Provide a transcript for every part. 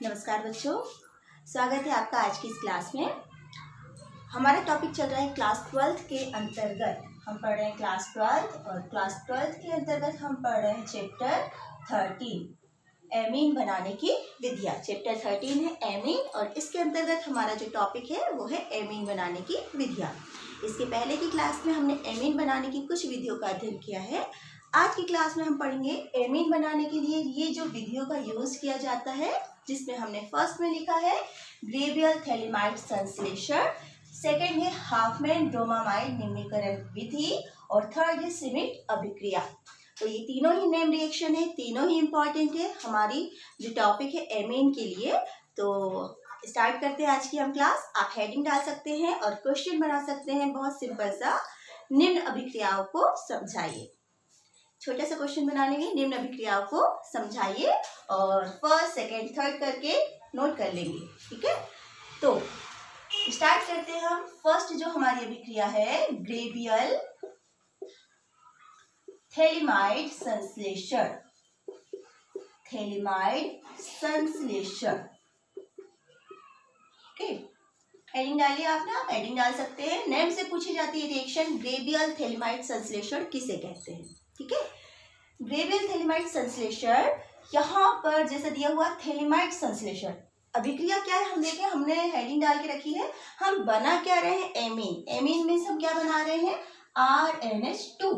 नमस्कार बच्चों, स्वागत है आपका आज की इस क्लास में। हमारा टॉपिक चल रहा है क्लास 12th के अंतर्गत। हम पढ़ रहे हैं क्लास 12th और क्लास 12th के अंतर्गत हम पढ़ रहे हैं चैप्टर 13 एमीन बनाने की विधियाँ। चैप्टर 13 है एमीन और इसके अंतर्गत हमारा जो टॉपिक है वो है एमीन बनाने की विधियाँ। इसके पहले की क्लास में हमने एमीन बनाने की कुछ विधियों का अध्ययन किया है। आज की क्लास में हम पढ़ेंगे एमीन बनाने के लिए ये जो विधियों का यूज किया जाता है, जिसमें हमने फर्स्ट में लिखा है ग्रेवियल थैलेमाइड संश्लेषण, सेकंड है हाफमैन ब्रोमामाइड निम्नीकरण विधि और थर्ड है सिमिट अभिक्रिया। तो ये तीनों ही नेम रिएक्शन है, तीनों ही इंपॉर्टेंट है हमारी जो टॉपिक है एमीन के लिए। तो स्टार्ट करते हैं आज की हम क्लास। आप हेडिंग डाल सकते हैं और क्वेश्चन बना सकते हैं, बहुत सिंपल सा। निम्न अभिक्रियाओं को समझाइए। छोटा सा क्वेश्चन बना लेंगे, निम्न अभिक्रियाओं को समझाइए और फर्स्ट सेकंड थर्ड करके नोट कर लेंगे, ठीक है। तो स्टार्ट करते हैं हम। फर्स्ट जो हमारी अभिक्रिया है ग्रेवियल थैलेमाइड संश्लेषण, थैलेमाइड संश्लेषण। ओके, हेडिंग डालिए आप ना, हेडिंग डाल सकते हैं। नेम से पूछी जाती है रिएक्शन ग्रेवियल थैलेमाइड संश्लेषण किसे कहते हैं, ठीक है। ग्रेवियल थैलेमाइड संश्लेषण, यहाँ पर जैसा दिया हुआ थैलेमाइड संश्लेषण अभिक्रिया क्या है हम देखें। हमने हेडिंग डाल के रखी है, हम बना क्या रहे हैं एमीन। एमीन में हम क्या बना रहे हैं RNH2,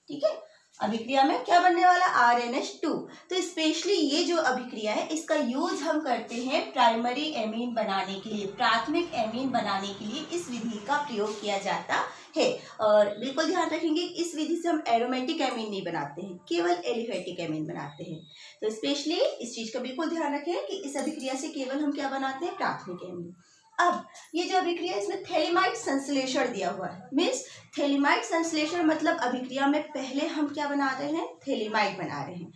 ठीक है। अभिक्रिया में क्या बनने वाला RNH2। तो स्पेशली ये जो अभिक्रिया है इसका यूज हम करते हैं प्राइमरी एमीन बनाने के लिए, प्राथमिक एमीन बनाने के लिए इस विधि का प्रयोग किया जाता है। और बिल्कुल ध्यान रखेंगे इस विधि से हम एरोमेटिक एमीन नहीं बनाते हैं, केवल एलिफेटिक एमीन बनाते हैं। तो स्पेशली इस चीज का बिल्कुल ध्यान रखें कि इस अभिक्रिया से केवल हम क्या बनाते हैं प्राथमिक एमीन। अब ये जो अभिक्रिया इसमें थैलेमाइड संश्लेषण दिया हुआ है, मीन्स थैलेमाइड संश्लेषण मतलब अभिक्रिया में पहले हम क्या बना रहे हैं थैलेमाइड बना रहे हैं।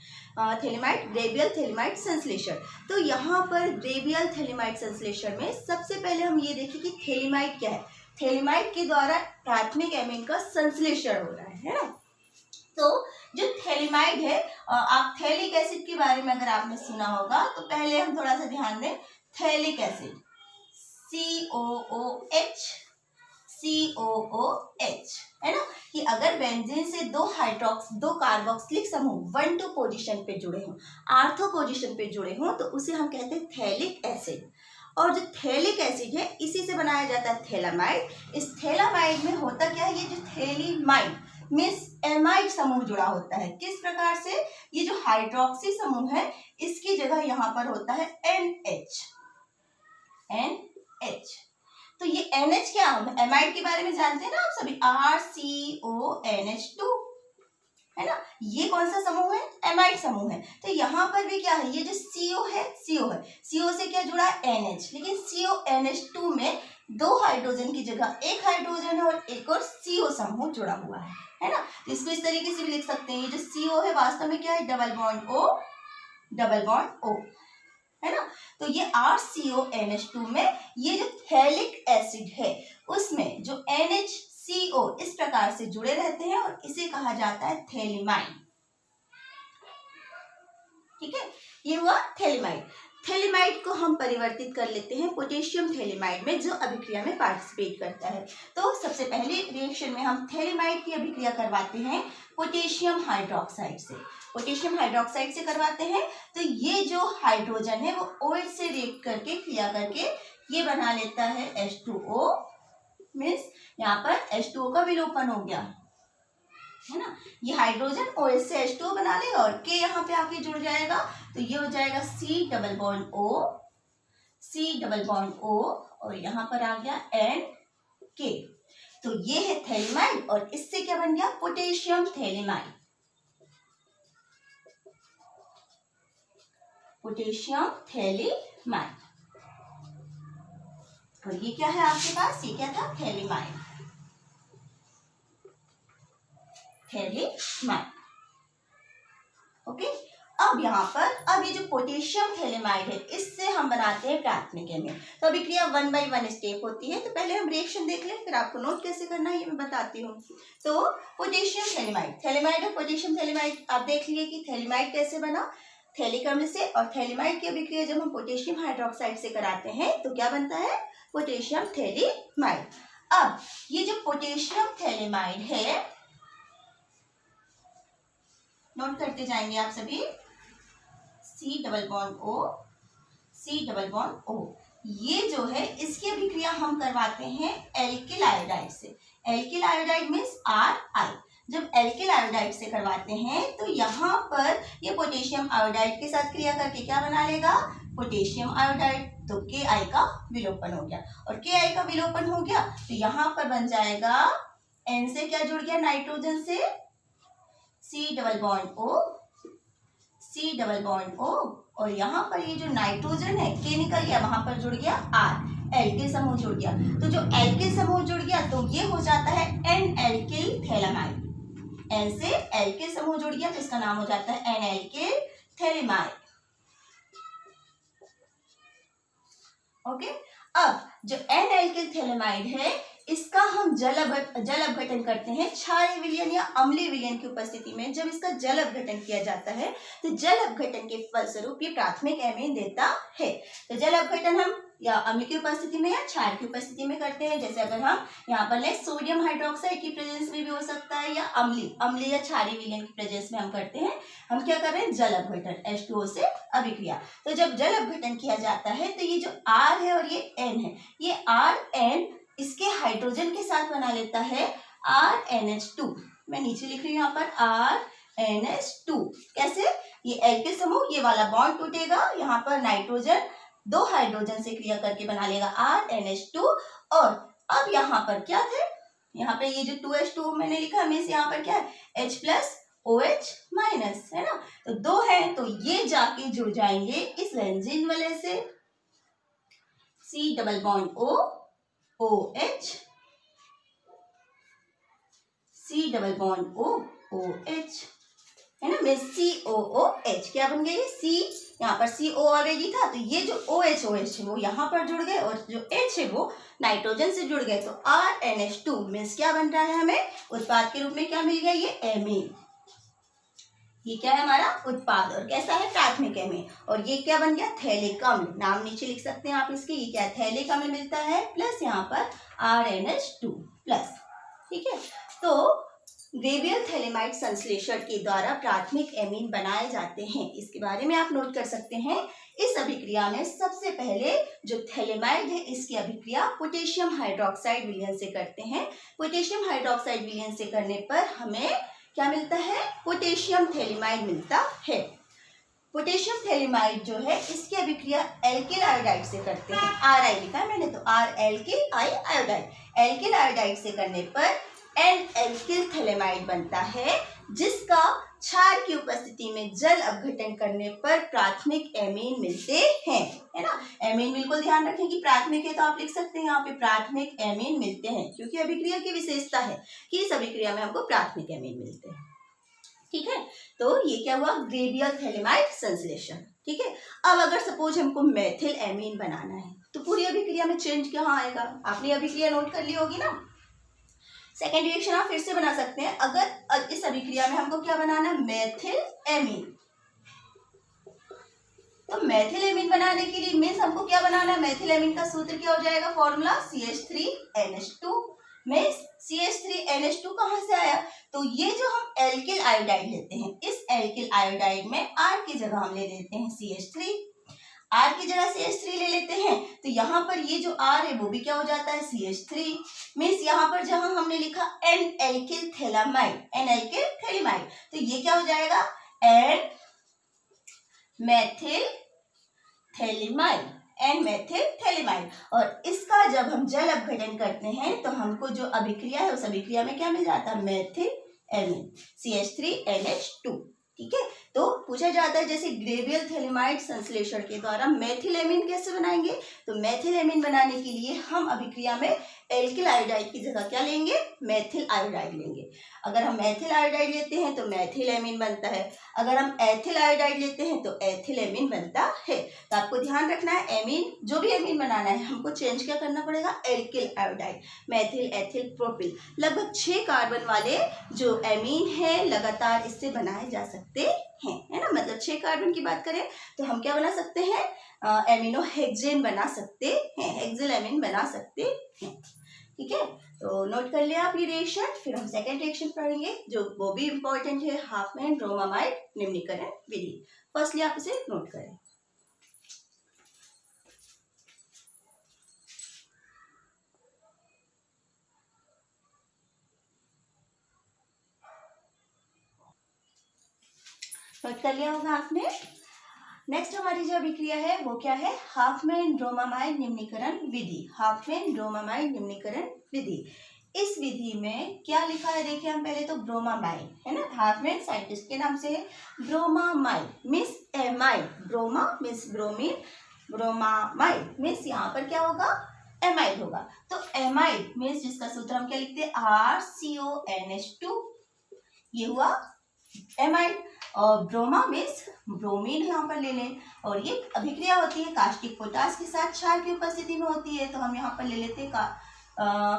थैलेमाइड ग्रेवियल थैलेमाइड संश्लेषण। तो यहाँ पर ग्रेवियल थैलेमाइड संश्लेषण में सबसे पहले हम ये देखें कि थैलेमाइड क्या है। थैलेमाइड के द्वारा प्राथमिक एमीन का संश्लेषण हो रहा है ना। तो जो थैलेमाइड है, आप थैलिक एसिड के बारे में अगर आपने सुना होगा तो पहले हम थोड़ा सा ध्यान दें। थैलिक एसिड COOH है ना, कि अगर बेंजीन से दो कार्बोक्सिलिक समूह 1-2 पोजीशन पे जुड़े हों, आर्थो पोजीशन पे जुड़े हों, तो उसे हम कहते हैं थैलिक एसिड। और जो थैलिक एसिड है इसी से बनाया जाता है थैलेमाइड। इस थैलेमाइड में होता क्या है, ये जो थैलेमाइड मीन्स एमाइड समूह जुड़ा होता है। किस प्रकार से, ये जो हाइड्रोक्सी समूह है इसकी जगह यहाँ पर होता है NH। तो ये NH क्या, हम एमाइड के बारे में जानते हैं ना आप सभी, RCONH2 है ना। ये कौन सा समूह है, एमाइड समूह है। तो यहाँ पर भी क्या है, ये जो CO है, CO से क्या जुड़ा है NH, लेकिन CONH2 में 2 हाइड्रोजन की जगह 1 हाइड्रोजन और एक और CO समूह जुड़ा हुआ है ना। तो इसको इस तरीके से भी लिख सकते हैं, ये जो CO है वास्तव में क्या है डबल बॉन्ड O है ना। तो ये RCONH2 में ये जो थैलिक एसिड है उसमें जो NHCO इस प्रकार से जुड़े रहते हैं और इसे कहा जाता है थैलेमाइड, ठीक है। ये हुआ थैलेमाइड। थैलेमाइड को हम परिवर्तित कर लेते हैं पोटेशियम थैलेमाइड में, जो अभिक्रिया में पार्टिसिपेट करता है। तो सबसे पहले रिएक्शन में हम थैलेमाइड की अभिक्रिया करवाते हैं पोटेशियम हाइड्रोक्साइड से। पोटेशियम हाइड्रोक्साइड से करवाते हैं तो ये जो हाइड्रोजन है वो OH से रिएक्ट करके क्रिया करके ये बना लेता है H2O, मीन्स यहाँ पर H2O का विलोपन हो गया है ना। ये हाइड्रोजन OH से H2O बना लेगा और K यहाँ पे आके जुड़ जाएगा, तो ये हो जाएगा C डबल बॉन्ड O और यहाँ पर आ गया NK। तो ये है थैलेमाइड और इससे क्या बन गया पोटेशियम थैलेमाइड। और ये क्या है आपके पास, ये क्या था थैलेमाइड। ओके, अब यहाँ पर अब ये जो पोटेशियम थैलेमाइड है इससे हम बनाते हैं प्राथमिक एमीन। तो अभिक्रिया 1 by 1 स्टेप होती है। तो पहले हम रिएक्शन देख लें, फिर आपको नोट कैसे करना है ये मैं बताती हूँ। तो पोटेशियम थैलेमाइड और पोटेशियम थैलेमाइड आप देख लिए कि थैलेमाइड कैसे बना। थैलिक अम्ल से, और थैलेमाइड की अभिक्रिया जब हम पोटेशियम हाइड्रोक्साइड से कराते हैं तो क्या बनता है, पोटेशियम थैलेमाइड। अब ये जो पोटेशियम थैलेमाइड है, नोट करते जाएंगे आप सभी, C double bond O, C double bond O, ये जो है इसकी अभिक्रिया हम करवाते हैं एल्किल आयोडाइड से। Alkyl iodide means Ri। जब एल्किल आयोडाइड से करवाते हैं तो यहाँ पर ये पोटेशियम आयोडाइड के साथ क्रिया करके क्या बना लेगा, पोटेशियम आयोडाइड। तो Ki का विलोपन हो गया, और Ki का विलोपन हो गया तो यहाँ पर बन जाएगा N से क्या जुड़ गया, नाइट्रोजन से C double bond O, C double bond O, और यहाँ पर ये जो नाइट्रोजन है K निकल गया, वहां पर जुड़ गया R, एल्किल समूह जुड़ गया। तो जो एल्किल समूह जुड़ गया तो ये हो जाता है N एल्किल थैलेमाइड। N से एल्किल समूह जुड़ गया तो इसका नाम हो जाता है N एल्किल थैलेमाइड। ओके, अब जो N एल्किल थैलेमाइड है इसका हम जल अपघटन करते हैं क्षारीय विलयन या अम्लीय विलयन की उपस्थिति में। जब इसका जल अपघटन किया जाता है तो जल अपघटन के फलस्वरूप ये प्राथमिक एमीन देता है। तो जल अपघटन हम या अम्ल की उपस्थिति में या क्षार की उपस्थिति में करते हैं। जैसे अगर हम यहाँ पर ले सोडियम हाइड्रोक्साइड की प्रेजेंस में भी हो सकता है, या अम्लीय या क्षारीय विलयन की प्रेजेंस में हम करते हैं। हम क्या कर रहे हैं, जल अपघटन, H2O से अभिक्रिया। तो जब जल अपघटन किया जाता है तो ये जो R है और ये N है, ये RN इसके हाइड्रोजन के साथ बना लेता है RNH2। मैं नीचे लिख रही हूँ यहाँ पर RNH2। कैसे, ये एल्किल समूह, ये वाला बॉन्ड टूटेगा, यहाँ पर नाइट्रोजन 2 हाइड्रोजन से क्रिया करके बना लेगा RNH2। और अब यहाँ पर क्या थे, यहाँ पे ये जो 2H2 मैंने लिखा मीन्स यहाँ पर क्या है, H प्लस OH माइनस, है ना। तो 2 है तो ये जाके जुड़ जाएंगे इस बेंजीन वाले से, C double bond O, OH, C double bond O, OH, है ना, मीन्स COOH। क्या बन गया ये C, यहाँ पर CO ऑलरेडी था तो ये जो OH है वो यहाँ पर जुड़ गए, और जो H है वो नाइट्रोजन से जुड़ गए। तो RNH2 मीन्स क्या बन रहा है, हमें उत्पाद के रूप में क्या मिल गया, ये एमीन। ये क्या है हमारा उत्पाद, और कैसा है, प्राथमिक एमीन। और ये क्या बन गया, थैलिक अम्ल। नाम नीचे लिख सकते हैं आप इसके, ये क्या है, थैलिक अम्ल मिलता है, प्लस यहाँ पर RNH2 प्लस। ठीक है, तो ग्रेवियल थैलेमाइड संश्लेषण के द्वारा प्राथमिक एमीन बनाए जाते हैं। इसके बारे में आप नोट कर सकते हैं। इस अभिक्रिया में सबसे पहले जो थैलेमाइड है इसकी अभिक्रिया पोटेशियम हाइड्रोक्साइड विलयन से करते हैं। पोटेशियम हाइड्रोक्साइड विलयन से करने पर हमें क्या मिलता है, पोटेशियम थैलेमाइड मिलता है। पोटेशियम थैलेमाइड जो है इसकी अभिक्रिया एल्किल आयोडाइड से करते हैं। Ri लिखा है मैंने, तो R alkyl, I iodide. Alkyl iodide से करने पर N एल्किल थैलेमाइड बनता है, जिसका क्षार की उपस्थिति में जल अपघटन करने पर प्राथमिक एमीन मिलते हैं, है ना। एमीन बिल्कुल ध्यान रखें कि प्राथमिक है तो आप लिख सकते हैं यहाँ पे प्राथमिक एमीन मिलते हैं, क्योंकि अभिक्रिया की विशेषता है कि इस अभिक्रिया में हमको प्राथमिक एमीन मिलते हैं। ठीक है, तो ये क्या हुआ, ग्रेवियल थैलेमाइड संश्लेषण। ठीक है, अब अगर सपोज हमको मेथिल एमीन बनाना है तो पूरी अभिक्रिया में चेंज कहाँ आएगा, आपने अभिक्रिया नोट कर ली होगी ना। सेकेंड रिएक्शन आप फिर से बना सकते हैं। अगर इस अभिक्रिया में हमको क्या बनाना है, मेथिल एमीन, तो मेथिल एमीन बनाने के लिए मीन्स हमको क्या बनाना है, मेथिल एमीन का सूत्र क्या हो जाएगा, फॉर्मूला CH3NH2 में CH3NH2 कहाँ से आया, तो ये जो हम एल्किल आयोडाइड लेते हैं, इस एल्किल आयोडाइड में R की जगह हम ले लेते हैं CH3, R की जगह CH3 ले लेते हैं, तो यहाँ पर ये जो R है वो भी क्या हो जाता है, CH3। मीन्स यहाँ पर जहां हमने लिखा N alkyl phthalimide, N alkyl phthalimide, तो ये क्या हो जाएगा, N methyl phthalimide, N methyl phthalimide. और इसका जब हम जल अपघटन करते हैं तो हमको जो अभिक्रिया है उस अभिक्रिया में क्या मिल जाता है, मेथिल एमीन, CH3NH2। ठीक है, तो पूछा जाता है जैसे ग्रेवियल थैलेमाइड संश्लेषण के द्वारा मेथिल एमीन कैसे बनाएंगे, तो मेथिल एमीन बनाने के लिए हम अभिक्रिया में एल्किल आयोडाइड की जगह क्या लेंगे, मेथिल आयोडाइड लेंगे। अगर हम मेथिल आयोडाइड लेते हैं तो मेथिल एमीन बनता है, अगर हम एथिल आयोडाइड लेते हैं तो एथिल एमीन बनता है। तो आपको ध्यान रखना है, एमीन जो भी एमीन बनाना है हमको चेंज क्या करना पड़ेगा, alkyl iodide, methyl, ethyl, propyl, लगभग 6 कार्बन वाले जो एमीन है लगातार इससे बनाए जा सकते हैं। सकते हैं, है ना। मतलब 6 कार्बन की बात करें तो हम क्या बना सकते हैं, एमिनो हेक्सेन बना सकते हैं, हेक्सिलएमिन बना सकते हैं। ठीक है, तो नोट कर लिया आप ये रिएक्शन। फिर हम सेकेंड रिएक्शन पढ़ेंगे जो वो भी इंपॉर्टेंट है, हाफमैन ब्रोमामाइड निम्नीकरण विधि। फर्स्टली आप इसे नोट करें। नोट कर लिया होगा आपने। नेक्स्ट हमारी जो अभिक्रिया है वो क्या है, हाफमैन ब्रोमामाइड निम्नीकरण विधि। हाफमैन ब्रोमामाइड निम्नीकरण विधि, इस विधि में क्या लिखा है देखिए हम पहले तो ब्रोमामाइड है ना, हाफमैन साइंटिस्ट के नाम से है। Bromamide means amide, broma means bromine, bromamide means यहाँ पर क्या होगा, एमाइड होगा। तो एमाइड मीन्स जिसका सूत्र हम क्या लिखते हैं, RCONH2, ये हुआ एमाइड। और ब्रोमा मीन्स ब्रोमीन यहाँ पर ले लें, और ये अभिक्रिया होती है कास्टिक पोटास के साथ क्षार की उपस्थिति में होती है, तो हम यहाँ पर ले लेते हैं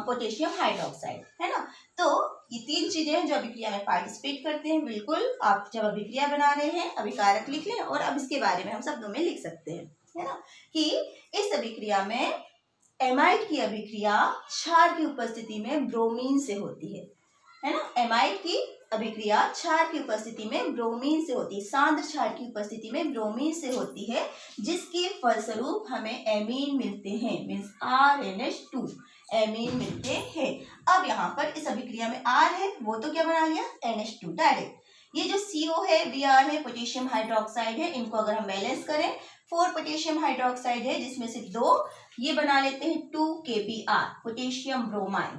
पोटेशियम हाइड्रोक्साइड, है ना। तो ये 3 चीजें हैं जो अभिक्रिया में पार्टिसिपेट करते हैं। बिल्कुल आप जब अभिक्रिया बना रहे हैं अभिकारक लिख लें, और अब इसके बारे में हम शब्दों में लिख सकते हैं, है ना, कि इस अभिक्रिया में एमाइड की अभिक्रिया क्षार की उपस्थिति में ब्रोमीन से होती है ना। एमाइड की अभिक्रिया क्षार की उपस्थिति में ब्रोमीन से होती है, सांद्र क्षार की उपस्थिति में ब्रोमीन से होती है, जिसके फलस्वरूप हमें एमीन मिलते हैं, मीन्स RNH2 एमीन मिलते हैं। अब यहाँ पर इस अभिक्रिया में R है, वो तो क्या बना लिया, NH2 डायरेक्ट। ये जो CO है, Br है, पोटेशियम हाइड्रोक्साइड है, इनको अगर हम बैलेंस करें 4 पोटेशियम हाइड्रोक्साइड है जिसमें से 2 ये बना लेते हैं 2 KBr पोटेशियम ब्रोमाइड,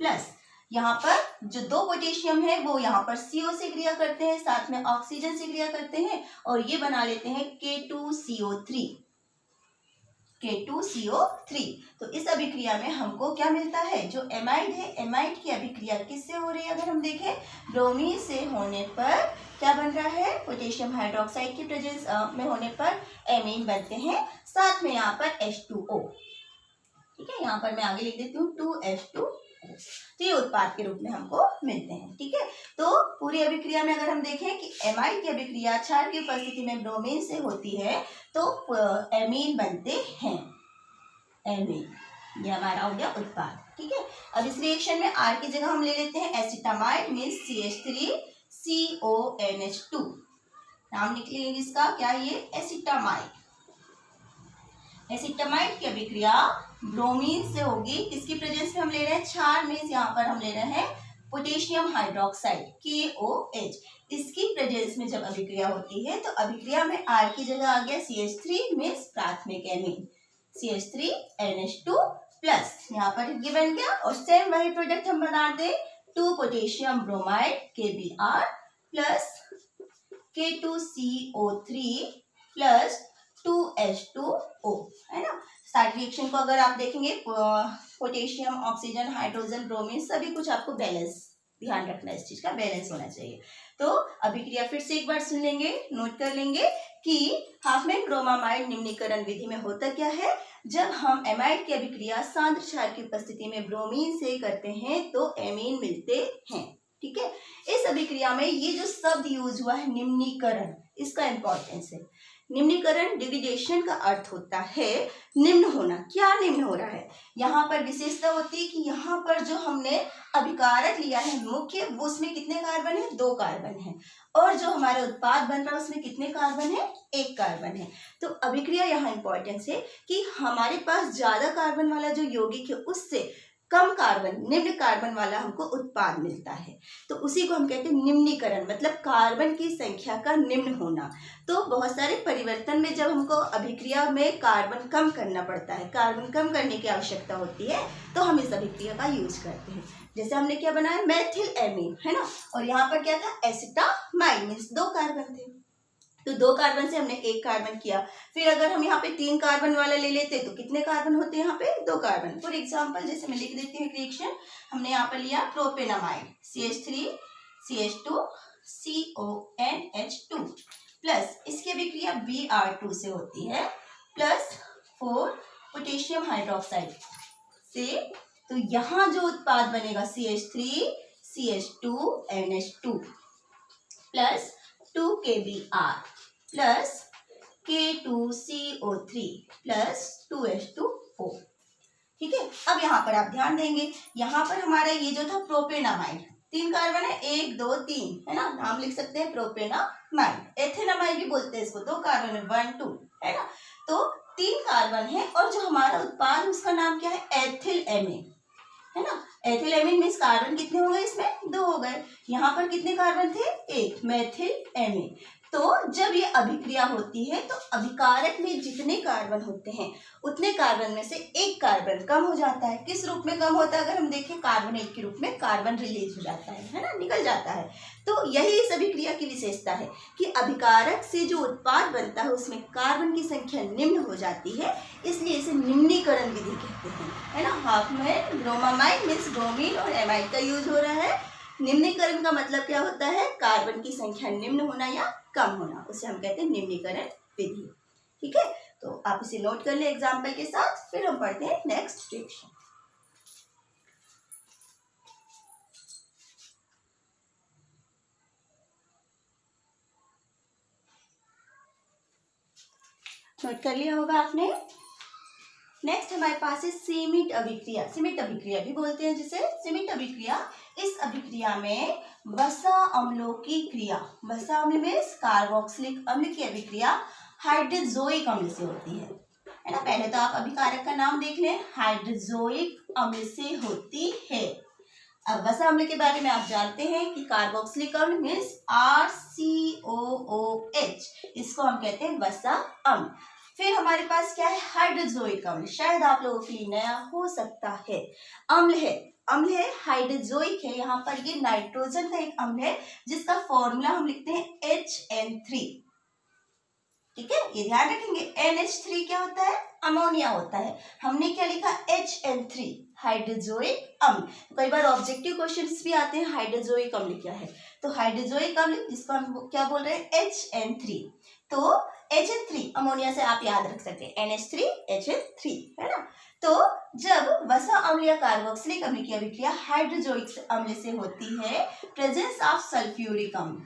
प्लस यहाँ पर जो 2 पोटेशियम है वो यहाँ पर CO से क्रिया करते हैं, साथ में ऑक्सीजन से क्रिया करते हैं, और ये बना लेते हैं K2CO3, K2CO3। तो इस अभिक्रिया में हमको क्या मिलता है, जो एमाइड है, एमाइड की अभिक्रिया किससे हो रही है, अगर हम देखें ब्रोमीन से होने पर क्या बन रहा है, पोटेशियम हाइड्रोक्साइड की प्रेजेंस में होने पर एमीन बनते हैं, साथ में यहाँ पर H2O। ठीक है, यहाँ पर मैं आगे लिख देती हूँ 2H2, तो ये उत्पाद के रूप में हमको मिलते हैं। ठीक है, तो पूरी अभिक्रिया में अगर हम देखें कि एमाइड की अभिक्रिया क्षार की उपस्थिति में ब्रोमीन से होती है तो एमीन बनते हैं, एमीन, ये हमारा हो गया उत्पाद। ठीक है, अब इस रिएक्शन में R की जगह हम ले लेते हैं एसिटामाइड मीन्स CH3CONH2, नाम निकलेंगे इसका क्या, ये एसिटामाइड। एसिटामाइड की अभिक्रिया ब्रोमीन से होगी, किसकी प्रेजेंस में हम ले रहे हैं, क्षार मीन्स यहाँ पर हम ले रहे हैं पोटेशियम हाइड्रोक्साइड KOH, इसकी प्रेजेंस में जब अभिक्रिया होती है तो अभिक्रिया में R की जगह आ गया CH3 मीन्स प्राथमिक एमीन, CH3NH2 प्लस यहाँ पर ये बन गया, और सेम वही प्रोडक्ट हम बना दें 2 potassium bromide KBr plus K2CO3 plus 2H2O, है ना। स्टार्ट रिएक्शन को अगर आप देखेंगे पोटेशियम, ऑक्सीजन, हाइड्रोजन, ब्रोमीन सभी कुछ आपको बैलेंस, ध्यान रखना इस चीज का, बैलेंस होना चाहिए। तो अभिक्रिया फिर से एक बार सुन लेंगे, नोट कर लेंगे कि हाफमैन ब्रोमामाइड निम्नीकरण विधि में होता क्या है, जब हम एमाइड की अभिक्रिया सांद्र क्षार की उपस्थिति में ब्रोमीन से करते हैं तो एमीन मिलते हैं। ठीक है, इस अभिक्रिया में ये जो शब्द यूज हुआ है निम्नीकरण, इसका इंपॉर्टेंस है। निम्नीकरण डिग्रेडेशन का अर्थ होता है निम्न होना। क्या निम्न हो रहा है, यहाँ पर विशेषता होती है कि यहाँ पर जो हमने अभिकारक लिया है मुख्य, वो उसमें कितने कार्बन है, 2 कार्बन है, और जो हमारा उत्पाद बन रहा है उसमें कितने कार्बन है, 1 कार्बन है। तो अभिक्रिया यहाँ इंपॉर्टेंस है कि हमारे पास ज्यादा कार्बन वाला जो यौगिक है उससे कम कार्बन, निम्न कार्बन वाला हमको उत्पाद मिलता है, तो उसी को हम कहते हैं निम्नीकरण, मतलब कार्बन की संख्या का निम्न होना। तो बहुत सारे परिवर्तन में जब हमको अभिक्रिया में कार्बन कम करना पड़ता है, कार्बन कम करने की आवश्यकता होती है, तो हम इस अभिक्रिया का यूज करते हैं। जैसे हमने क्या बनाया, मेथिल एमीन, है ना, और यहाँ पर क्या था, एसिटामाइड मीन्स 2 कार्बन थे, तो 2 कार्बन से हमने 1 कार्बन किया। फिर अगर हम यहाँ पे 3 कार्बन वाला ले लेते तो कितने कार्बन होते हैं, यहाँ पे 2 कार्बन। फॉर एग्जांपल जैसे मैं लिख देती हूँ रिएक्शन, हमने यहाँ पर लिया प्रोपेनामाइड CH3CH2CONH2 प्लस इसकी अभिक्रिया Br2 से होती है प्लस 4 पोटेशियम हाइड्रोक्साइड से, तो यहाँ जो उत्पाद बनेगा CH3CH2NH2 plus 2KBr plus K2CO3 plus 2H2O। ठीक है, अब यहाँ पर आप ध्यान देंगे, यहाँ पर हमारा ये जो था प्रोपेनामाइड, 3 कार्बन है, 1 2 3 है ना, नाम लिख सकते हैं प्रोपेनामाइड। एथेनामाइड भी बोलते हैं इसको, 2 कार्बन है, 1 2 है ना, तो 3 कार्बन है और जो हमारा उत्पाद उसका नाम क्या है, एथिल एमीन है ना। एथिल एमीन मीन्स कार्बन कितने हो गए, इसमें 2 हो गए। यहाँ पर कितने कार्बन थे, 1, मेथिल एमीन। तो जब ये अभिक्रिया होती है तो अभिकारक में जितने कार्बन होते हैं उतने कार्बन में से एक कार्बन कम हो जाता है। किस रूप में कम होता है, अगर हम देखें कार्बोनेट के रूप में कार्बन रिलीज हो जाता है ना, निकल जाता है। तो यही इस अभिक्रिया की विशेषता है कि अभिकारक से जो उत्पाद बनता है उसमें कार्बन की संख्या निम्न हो जाती है, इसलिए इसे निम्नीकरण विधि कहते हैं, है ना। हाफ में ब्रोमामाइड मीन्स ब्रोमीन और एमाइड का यूज हो रहा है। निम्नीकरण का मतलब क्या होता है, कार्बन की संख्या निम्न होना या कम होना, उसे हम कहते हैं निम्नीकरण विधि। ठीक है, तो आप इसे नोट कर ले एग्जाम्पल के साथ, फिर हम पढ़ते हैं नेक्स्ट रिएक्शन। नोट कर लिया होगा आपने। नेक्स्ट हमारे पास है सीमित अभिक्रिया। सीमित अभिक्रिया भी बोलते हैं जिसे, सीमित अभिक्रिया। इस अभिक्रिया में वसा अम्लों की क्रिया, वसा अम्ल में कार्बोक्सिलिक अम्ल की अभिक्रिया हाइड्रोजोइक अम्ल से होती है ना। पहले तो आप अभिकारक का नाम देख लें, हाइड्रोजोइक अम्ल से होती है। अब वसा अम्ल के बारे में आप जानते हैं कि कार्बोक्सिलिक अम्ल मीन्स RCOOH, इसको हम कहते हैं वसा अम्ल। फिर हमारे पास क्या है, हाइड्रोजोइक अम्ल, शायद आप लोगों के लिए नया हो सकता है। अम्ल है हाइड्रोजोइक है, यहाँ पर ये नाइट्रोजन का एक अम्ल है जिसका फॉर्मूला हम लिखते हैं HN3। ठीक है, ये ध्यान रखेंगे। NH3 क्या होता है, अमोनिया होता है। हमने क्या लिखा, HN3 हाइड्रोजोइक अम्ल। कई बार ऑब्जेक्टिव क्वेश्चंस भी आते हैं, हाइड्रोजोइक अम्ल क्या है, तो हाइड्रोजोइक अम्ल जिसको हम क्या बोल रहे हैं, HN3। तो HN3 अमोनिया से आप याद रख सकते हैं, NH3 HN3 है ना। तो जब वसा अम्ल या कार्बोक्सिलिक अम्ल की अभिक्रिया हाइड्रोजोइक अम्ल से होती है प्रेजेंस ऑफ सल्फ्यूरिक अम्ल,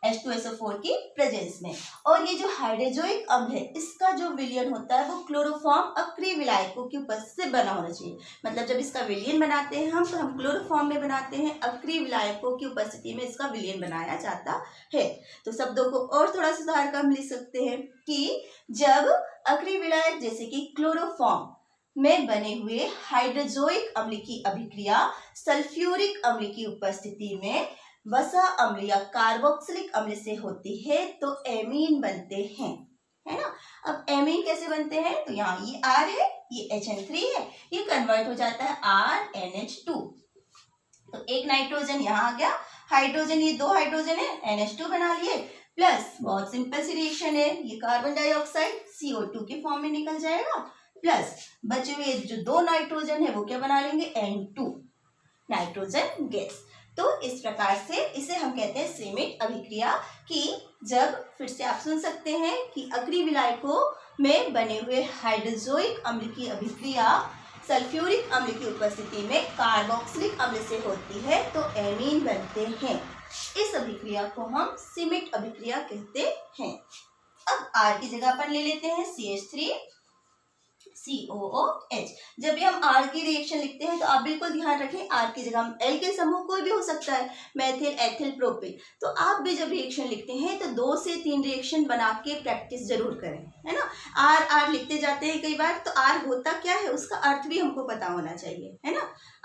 H2SO4 की प्रेजेंस में, और ये जो हाइड्रोजोइक अम्ल है इसका जो विलयन होता है वो क्लोरोफॉर्म अक्रिय विलायकों की उपस्थिति से बना होना चाहिए। मतलब जब इसका विलयन बनाते हैं हम, तो हम क्लोरोफॉर्म में बनाते हैं, अक्रिय विलायकों की उपस्थिति में इसका विलयन बनाया जाता है। तो शब्दों को और थोड़ा सुधार कर हम लिख सकते हैं कि जब अक्रिय विलायक जैसे कि क्लोरोफॉर्म में बने हुए हाइड्रोजोइक अम्ल की अभिक्रिया सल्फ्यूरिक अम्ल की उपस्थिति में वसा अम्ल या कार्बोक्सिलिक अम्ल से होती है तो एमीन बनते हैं, है ना। अब एमीन कैसे बनते हैं, तो यहाँ ये R है, ये HN3 है, ये कन्वर्ट हो जाता है RNH2। तो एक नाइट्रोजन यहाँ आ गया, हाइड्रोजन, ये 2 हाइड्रोजन है, NH2 बना लिए, प्लस बहुत सिंपल सी रिएक्शन है, ये कार्बन डाइऑक्साइड CO2 के फॉर्म में निकल जाएगा, प्लस बचे हुए जो 2 नाइट्रोजन है वो क्या बना लेंगे, N2 नाइट्रोजन गैस। तो इस प्रकार से इसे हम कहते हैं सीमित अभिक्रिया, कि जब, फिर से आप सुन सकते हैं कि अक्रिय विलायकों में बने हुए हाइड्रोजोइक अम्ल की अभिक्रिया सल्फ्यूरिक अम्ल की उपस्थिति में कार्बोक्सिलिक अम्ल से होती है तो एमीन बनते हैं। इस अभिक्रिया को हम सीमित अभिक्रिया कहते हैं। अब R की जगह पर ले लेते हैं CH3COOH। जब भी हम R की रिएक्शन लिखते हैं तो आप बिल्कुल ध्यान रखें, R की जगह हम L के समूह कोई भी हो सकता है, मेथिल, एथिल, प्रोपिल। तो आप भी जब रिएक्शन लिखते हैं तो 2 से 3 रिएक्शन बना के प्रैक्टिस जरूर करें, है ना। R लिखते जाते हैं कई बार, तो R होता क्या है उसका अर्थ भी हमको पता होना चाहिए, है ना।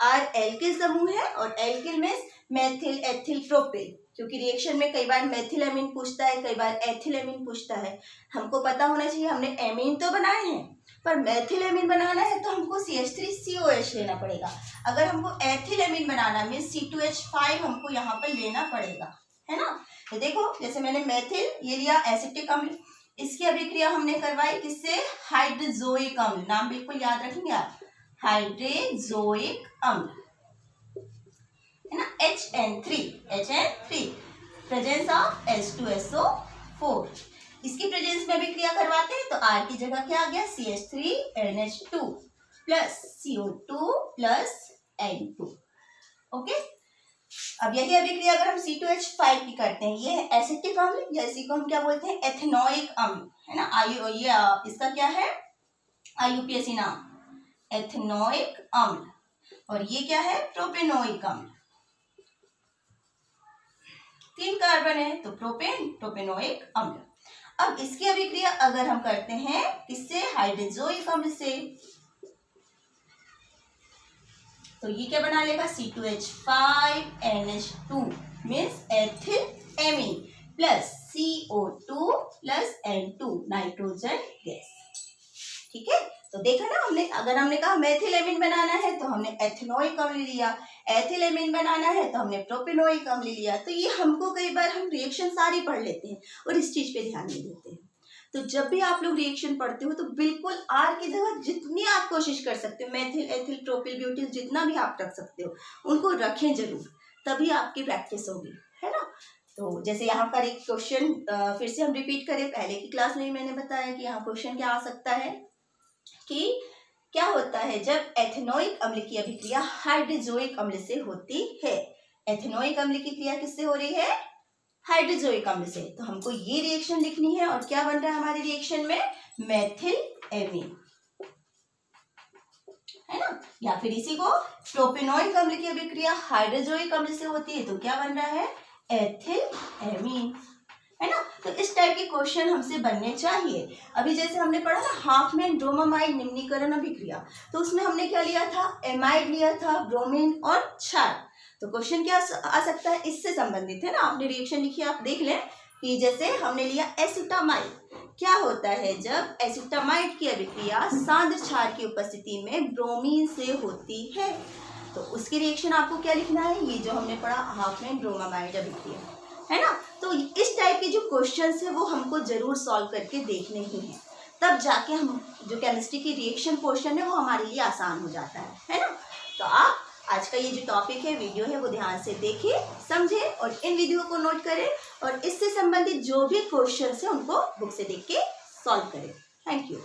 R L के समूह है और एल्किल में मेथिल, एथिल, प्रोपिल, क्योंकि रिएक्शन में कई बार मेथिल एमीन पूछता है, कई बार एथिल एमीन पूछता है। हमको पता होना चाहिए हमने एमीन तो बनाए हैं, पर मेथिल एमीन बनाना है तो हमको CH3COH लेना पड़ेगा। अगर हमको एथिल एमीन बनाना है C2H5 हमको यहाँ पर लेना पड़ेगा, है ना। तो देखो, जैसे मैंने मेथिल ये लिया, एसिटिक अम्ल, इसकी अभिक्रिया हमने करवाई किससे, हाइड्रोजोइक अम्ल, नाम बिल्कुल याद रखेंगे आप, हाइड्रोजोइक अम्ल, है ना, HN3 प्रेजेंस ऑफ H2SO4। इसकी प्रेजेंस में अभिक्रिया करवाते हैं तो R की जगह क्या आ गया, CH3NH2 plus CO2 plus N2। Okay, अब यही अभिक्रिया अगर हम C2H5 की करते हैं, ये है एसिटिक अम्ल, या इसी को हम क्या बोलते हैं, एथेनोइक अम्ल, है ना। ये इसका क्या है, IUPAC नाम, एथेनोइक अम्ल। और ये क्या है, प्रोपेनोइक अम्ल। 3 कार्बन है तो प्रोपेन, प्रोपेनोइक अम्ल। अब इसकी अभिक्रिया अगर हम करते हैं किससे, हाइड्रोजोइक अम्ल से, तो ये क्या बना लेगा, C2H5NH2 means ethyl amine plus CO2 plus N2 nitrogen gas. ठीक है, तो देखा ना हमने, अगर हमने कहा मेथिल एमीन बनाना है तो हमने एथेनोइक अम्ल लिया, एथिल एमीन बनाना है तो हमने प्रोपेनोइक अम्ल लिया। तो ये हमको कई बार हम रिएक्शन सारी पढ़ लेते हैं और इस चीज पे ध्यान नहीं देते हैं। तो जब भी आप लोग रिएक्शन पढ़ते हो तो बिल्कुल आर की जगह जितनी आप कोशिश कर सकते हो, मेथिल, एथिल, प्रोपिल, ब्यूटिल, जितना भी आप रख सकते हो उनको रखें जरूर, तभी आपकी प्रैक्टिस होगी, है ना। तो जैसे यहाँ पर एक क्वेश्चन फिर से हम रिपीट करें, पहले की क्लास में मैंने बताया कि यहाँ क्वेश्चन क्या आ सकता है कि क्या होता है जब एथेनोइक अम्ल की अभिक्रिया हाइड्रोजोइक अम्ल से होती है। एथेनोइक अम्ल की क्रिया किससे हो रही है, हाइड्रोजोइक अम्ल से। तो हमको ये रिएक्शन लिखनी है और क्या बन रहा है हमारे रिएक्शन में, मेथिल एमीन, है ना। या फिर इसी को प्रोपेनोइक अम्ल की अभिक्रिया हाइड्रोजोइक अम्ल से होती है तो क्या बन रहा है, एथिल एमीन, है ना। तो इस टाइप के क्वेश्चन हमसे बनने चाहिए। अभी जैसे हमने पढ़ा ना हाफमैन ब्रोमामाइड निम्नीकरण अभिक्रिया, तो उसमें हमने क्या लिया था, एमाइड लिया था, ब्रोमीन और क्षार। तो क्वेश्चन क्या आ सकता है, इससे संबंधित, है ना। आपने रिएक्शन लिखी, आप देख लें कि जैसे हमने लिया एसिटामाइड, क्या होता है जब एसिटामाइड की अभिक्रिया सांद्र क्षार की उपस्थिति में ब्रोमीन से होती है, तो उसकी रिएक्शन आपको क्या लिखना है, ये जो हमने पढ़ा हाफमैन ब्रोमामाइड अभिक्रिया, है ना। तो इस टाइप के जो क्वेश्चंस है वो हमको जरूर सॉल्व करके देखने ही हैं, तब जाके हम जो केमिस्ट्री की रिएक्शन पोर्शन है वो हमारे लिए आसान हो जाता है ना। तो आप आज का ये जो टॉपिक है, वीडियो है, वो ध्यान से देखें, समझें और इन वीडियो को नोट करें और इससे संबंधित जो भी क्वेश्चन है उनको बुक से देख के सॉल्व करें। Thank you.